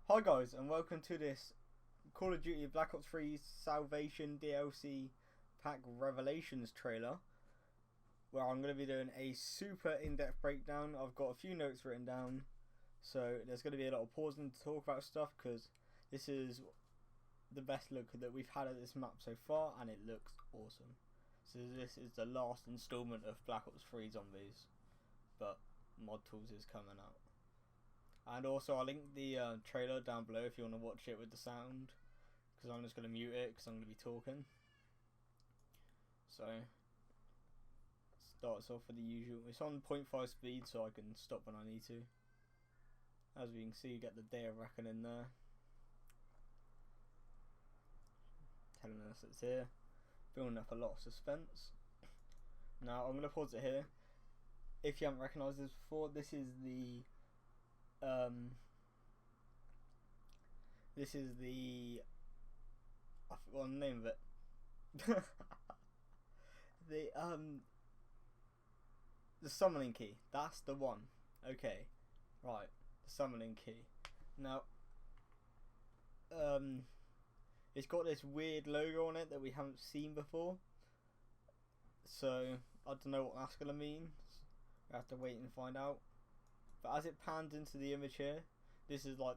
Hi guys, and welcome to this Call of Duty Black Ops 3 Salvation DLC Pack Revelations trailer, where I'm going to be doing a super in-depth breakdown. I've got a few notes written down, so there's going to be a lot of pausing to talk about stuff, because this is the best look that we've had at this map so far, and it looks awesome. So this is the last installment of Black Ops 3 Zombies, but Mod Tools is coming out. And also I'll link the trailer down below if you want to watch it with the sound, because I'm just going to mute it because I'm going to be talking. So starts off with the usual. It's on 0.5 speed so I can stop when I need to. As we can see, you get the Day of Reckoning there, telling us it's here, building up a lot of suspense. Now I'm going to pause it here. If you haven't recognised this before, this is the I forgot the name of it. The summoning key. That's the one. Okay, right. The summoning key. Now, it's got this weird logo on it that we haven't seen before. So I don't know what that's gonna mean. We have to wait and find out. But as it pans into the image here, this is like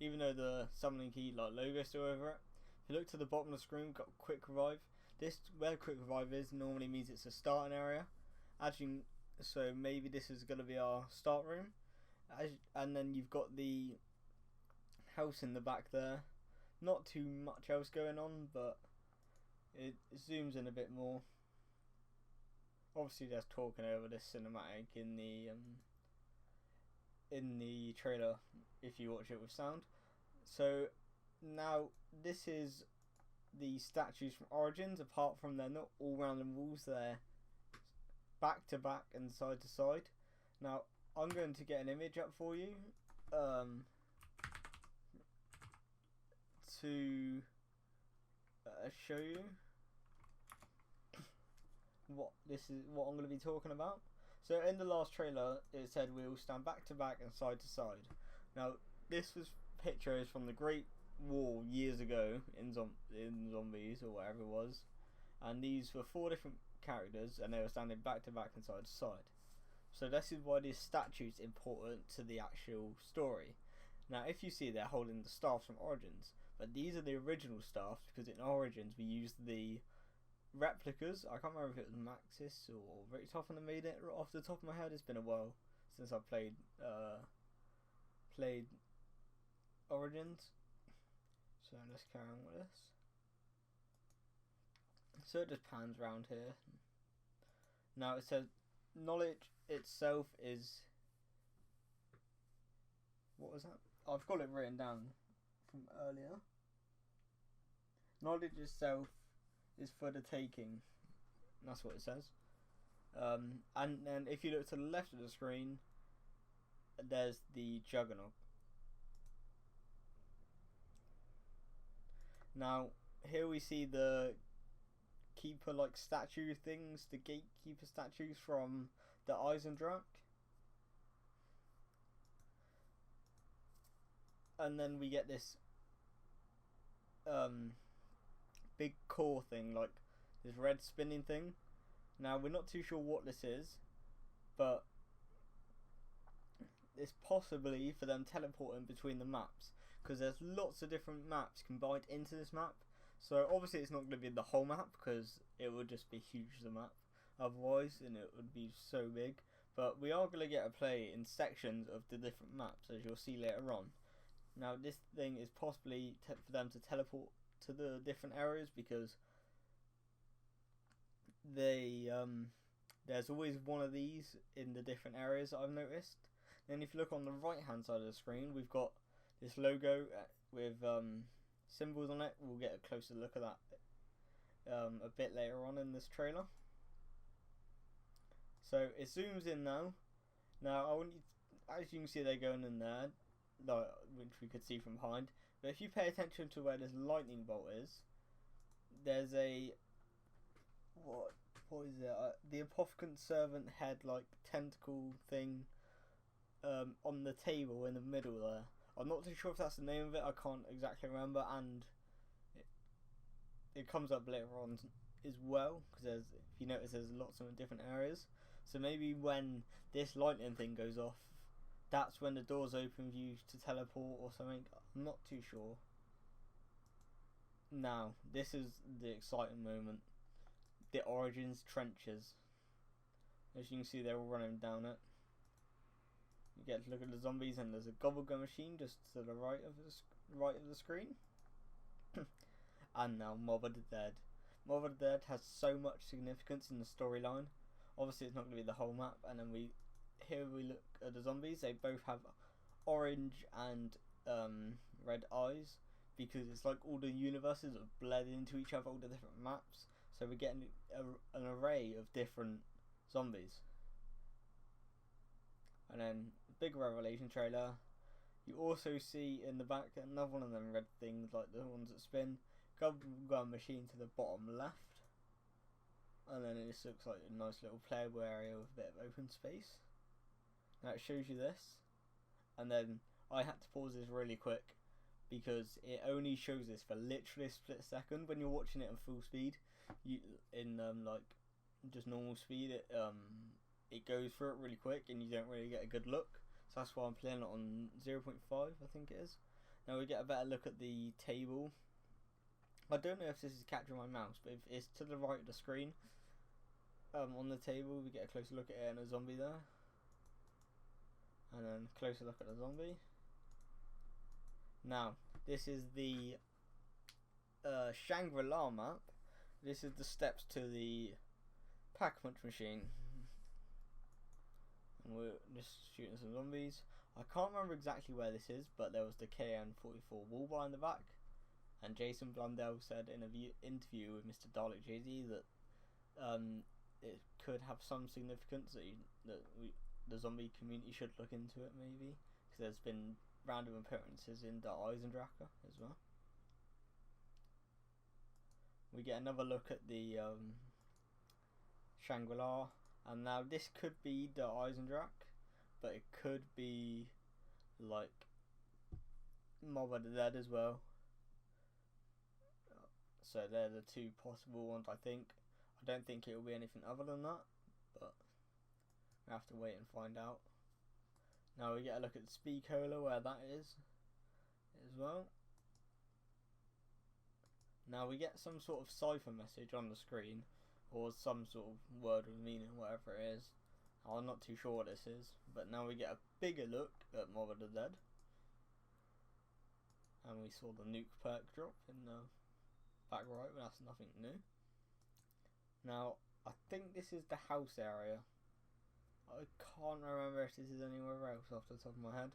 even though the summoning key logo is still over it, if you look to the bottom of the screen, we've got quick revive. This, where quick revive is, normally means it's a starting area. So maybe this is going to be our start room. And then you've got the house in the back there. Not too much else going on, but it zooms in a bit more. Obviously there's talking over this cinematic in the trailer if you watch it with sound. So now this is the statues from Origins. Apart from they're not all round the walls, they're back to back and side to side. Now I'm going to get an image up for you to show you what I'm going to be talking about. So in the last trailer, it said we will stand back to back and side to side. Now this was pictures from the Great War years ago in Zombies or whatever it was, and these were 4 different characters, and they were standing back to back and side to side. So this is why this statue is important to the actual story. Now if you see, they're holding the staffs from Origins, but these are the original staffs, because in Origins we used the replicas. I can't remember if it was Maxis or Richtofen that made it off the top of my head. It's been a while since I played Origins. So let's carry on with this. So it just pans around here. Now it says knowledge itself is, what was that? I've got it written down from earlier. Knowledge itself is for the taking. That's what it says. And then if you look to the left of the screen, there's the Juggernaut. Now here we see the keeper statue things, the gatekeeper statues from the Eisendrache. And then we get this big core thing, like this red spinning thing. Now we're not too sure what this is, but it's possibly for them teleporting between the maps, because there's lots of different maps combined into this map. So obviously it's not going to be the whole map, because it would just be huge, the map otherwise, and it would be so big. But we are going to get a play in sections of the different maps, as you'll see later on. Now this thing is possibly for them to teleport to the different areas, because there's always one of these in the different areas that I've noticed. Then if you look on the right hand side of the screen, we've got this logo with symbols on it. We'll get a closer look at that a bit later on in this trailer. So it zooms in now. Now I want you, as you can see, they're going in there, which we could see from behind. But if you pay attention to where this lightning bolt is, there's a what is it? The Apothicant servant head tentacle thing on the table in the middle there. I'm not too sure if that's the name of it. I can't exactly remember, and it comes up later on as well, because if you notice, there's lots of different areas. So maybe when this lightning thing goes off, that's when the doors open for you to teleport or something. I'm not too sure. Now, this is the exciting moment. The Origins trenches. As you can see, they're all running down it. You get to look at the zombies, and there's a gobblegum machine just to the right of the screen. And now Mob of the Dead. Mob of the Dead has so much significance in the storyline. Obviously, it's not going to be the whole map. And then we look at the zombies. They both have orange and red eyes, because it's like all the universes have bled into each other, all the different maps. So we're getting an array of different zombies. And then big revelation trailer. You also see in the back another one of them red things, like the ones that spin. Gun machine to the bottom left. And then it just looks like a nice little playable area with a bit of open space. Now it shows you this. And then I had to pause this really quick, because it only shows this for literally a split second. When you're watching it in full speed, like just normal speed, it goes through it really quick and you don't really get a good look. So that's why I'm playing it on 0.5, I think it is. Now we get a better look at the table. I don't know if this is capturing my mouse, but if it's to the right of the screen, on the table, we get a closer look at it and a zombie there. And then closer look at the zombie. Now, this is the Shangri-La map. This is the steps to the Pack-a-Punch machine. And we're just shooting some zombies. I can't remember exactly where this is, but there was the KN-44 wall bar in the back. And Jason Blundell said in an interview with Mr. Dalek JD that it could have some significance, that the zombie community should look into it, maybe, because there's been random appearances in the Eisendrache as well. We get another look at the Shangri-La, and now this could be the Eisendrache, but it could be like Mob of the Dead as well. So they're the two possible ones, I think. I don't think it will be anything other than that, but we have to wait and find out. Now we get a look at the Speakola, where that is as well. Now we get some sort of cipher message on the screen, or some sort of word with meaning, whatever it is. I'm not too sure what this is, but now we get a bigger look at Mob of the Dead. And we saw the nuke perk drop in the back right, but that's nothing new. Now, I think this is the house area. I can't remember if this is anywhere else off the top of my head.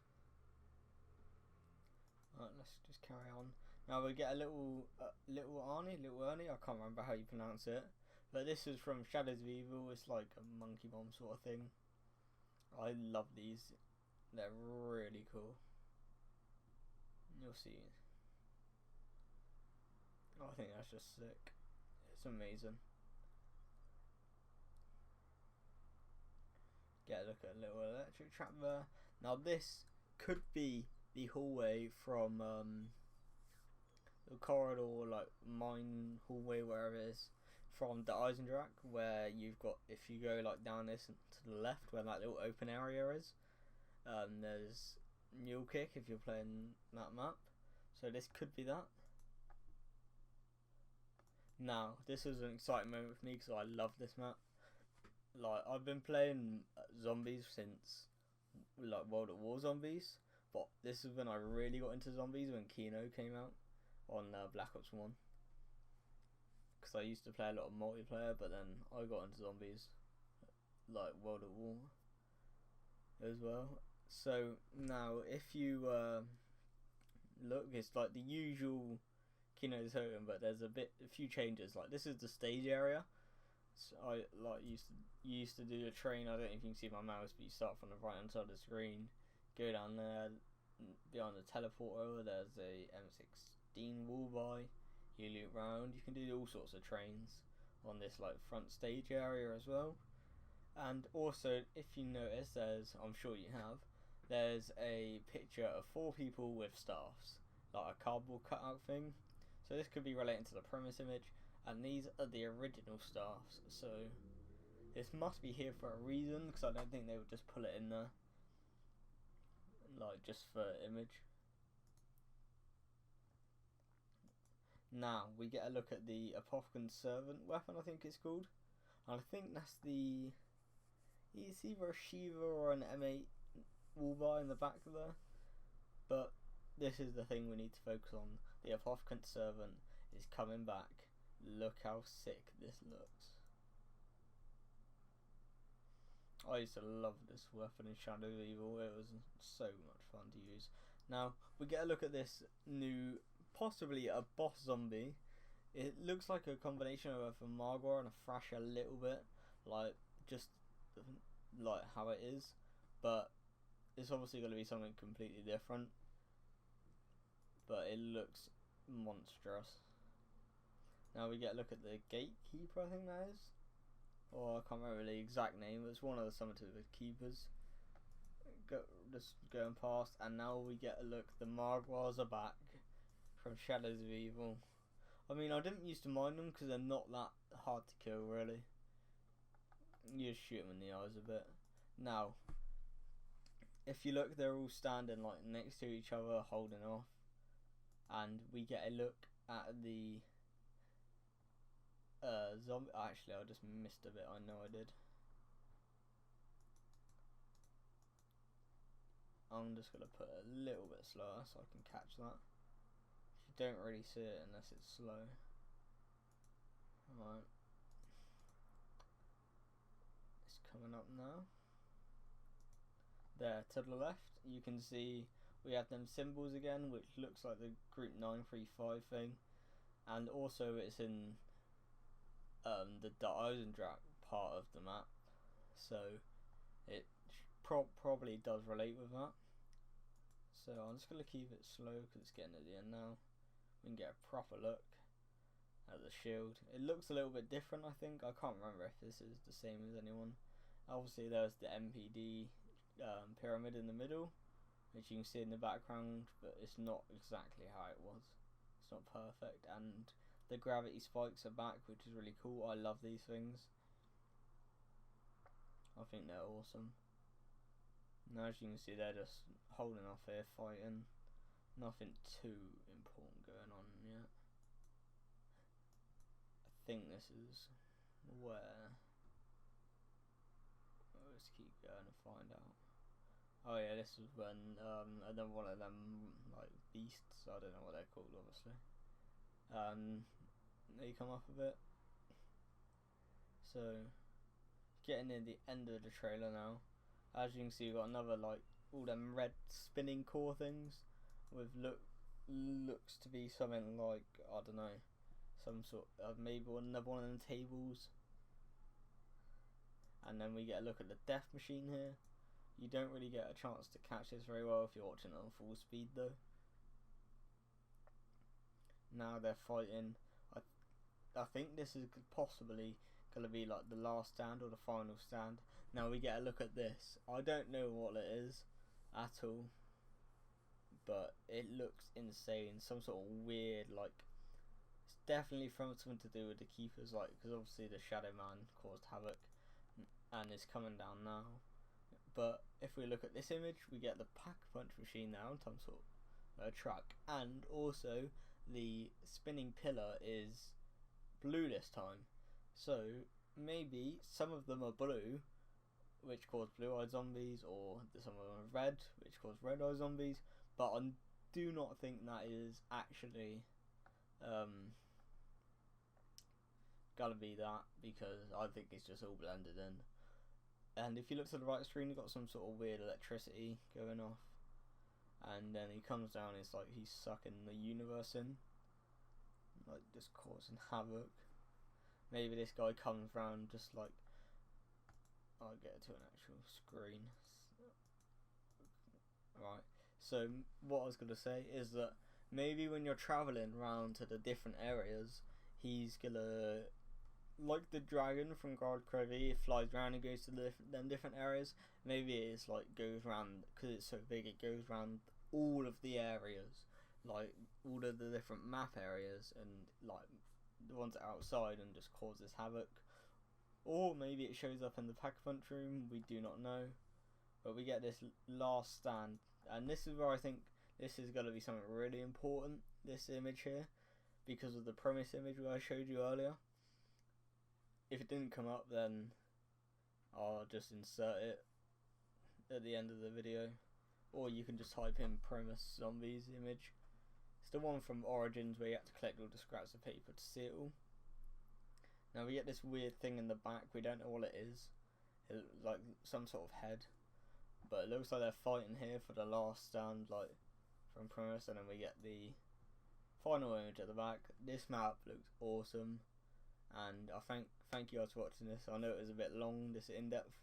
Alright, let's just carry on. Now we get a little Ernie, I can't remember how you pronounce it. But this is from Shadows of Evil. It's like a monkey bomb sort of thing. I love these. They're really cool. You'll see. I think that's just sick. It's amazing. Get a look at a little electric trap there. Now this could be the hallway from the corridor, like mine hallway, wherever it is, from the Eisendrache, where you've got, if you go like down this to the left, where that little open area is, there's Mule Kick if you're playing that map. So this could be that. Now, this is an exciting moment for me because I love this map. Like, I've been playing zombies since like World at War Zombies, but this is when I really got into zombies, when Kino came out on Black Ops 1. Because I used to play a lot of multiplayer, but then I got into zombies, like World at War as well. So now, if you look, it's like the usual Kino's Totem, but there's a few changes. Like, this is the stage area. So I used to do a train. I don't know if you can see my mouse, but you start from the right hand side of the screen, go down there, behind the teleporter. There's a M16 wall by. You loop round. You can do all sorts of trains on this like front stage area as well. And also, if you notice, I'm sure you have, there's a picture of 4 people with staffs, like a cardboard cutout thing. So this could be relating to the premise image, and these are the original staffs. So this must be here for a reason, because I don't think they would just pull it in there, like just for image. Now we get a look at the Apophicon Servant weapon, I think it's called. And I think that's it's either a Shiva or an M8 Wallbar in the back there. But this is the thing we need to focus on. The Apophicon Servant is coming back. Look how sick this looks. I used to love this weapon in Shadow of Evil. It was so much fun to use. Now we get a look at this new, possibly a boss zombie. It looks like a combination of a Margwa and a Thrasher a little bit, like just like how it is, but it's obviously going to be something completely different. But it looks monstrous. Now we get a look at the Gatekeeper, I think that is, or I can't remember the exact name. It's one of the summoned keepers. Just going past, and now we get a look. The Margwas are back from Shadows of Evil. I mean, I didn't used to mind them because they're not that hard to kill, really. You just shoot them in the eyes a bit. Now, if you look, they're all standing like next to each other, holding off, and we get a look at the zombie. Actually, I just missed a bit. I know I did. I'm just gonna put it a little bit slower so I can catch that. You don't really see it unless it's slow. Alright. It's coming up now. There, to the left, you can see we have them symbols again, which looks like the group 935 thing. And also it's in the Eisendrache part of the map. So it probably does relate with that. So I'm just going to keep it slow because it's getting at the end now. We can get a proper look at the shield. It looks a little bit different, I think. I can't remember if this is the same as anyone. Obviously there's the MPD pyramid in the middle, which you can see in the background, but it's not exactly how it was. It's not perfect, and the gravity spikes are back, which is really cool. I love these things. I think they're awesome. Now, as you can see, they're just holding off here, fighting. Nothing too important going on yet. I think this is where... Let's keep going and find out. Oh yeah, this is when another one of them like beasts, I don't know what they're called, obviously. They come up a bit. So, getting near the end of the trailer now. As you can see, we've got another, like, all them red spinning core things with looks to be something like, I don't know, some sort of maybe another one of them tables. And then we get a look at the death machine here. You don't really get a chance to catch this very well if you're watching it on full speed though. Now they're fighting. I think this is possibly going to be like the last stand or the final stand. Now we get a look at this. I don't know what it is at all, but it looks insane. Some sort of weird, like, it's definitely from something to do with the keepers, like, because obviously the Shadow Man caused havoc and is coming down now. But if we look at this image, we get the Pack-a-Punch machine now on some sort of truck, and also the spinning pillar is blue this time. So maybe some of them are blue, which cause blue-eyed zombies, or some of them are red, which cause red-eyed zombies. But I do not think that is actually gotta be that, because I think it's just all blended in. And if you look to the right screen, you've got some sort of weird electricity going off, and then he comes down, it's like he's sucking the universe in, like just causing havoc. Maybe this guy comes round just like, I'll get to an actual screen. Right, so what I was going to say is that maybe when you're travelling round to the different areas, he's going to like the dragon from God Crevi, it flies around and goes to them different areas. Maybe it's like goes around, because it's so big, it goes around all of the areas, like all of the different map areas, and like the ones outside, and just causes havoc. Or maybe it shows up in the Pack-a-Punch room, we do not know. But we get this last stand, and this is where I think this is going to be something really important, this image here, because of the premise image where I showed you earlier. If it didn't come up, then I'll just insert it at the end of the video, or you can just type in premise zombies image. It's the one from Origins where you have to collect all the scraps of paper to see it all. Now we get this weird thing in the back, we don't know what it is. It's like some sort of head, but it looks like they're fighting here for the last stand, like from premise, and then we get the final image at the back. This map looks awesome, and I thank you guys for watching this. I know it was a bit long, this in-depth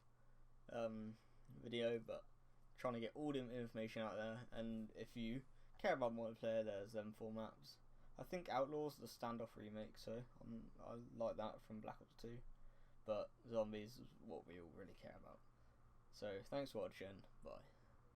video, but trying to get all the information out there. And if you care about multiplayer, there's them 4 maps. I think Outlaws the standoff remake, so I like that from Black Ops 2, but zombies is what we all really care about. So thanks for watching, bye.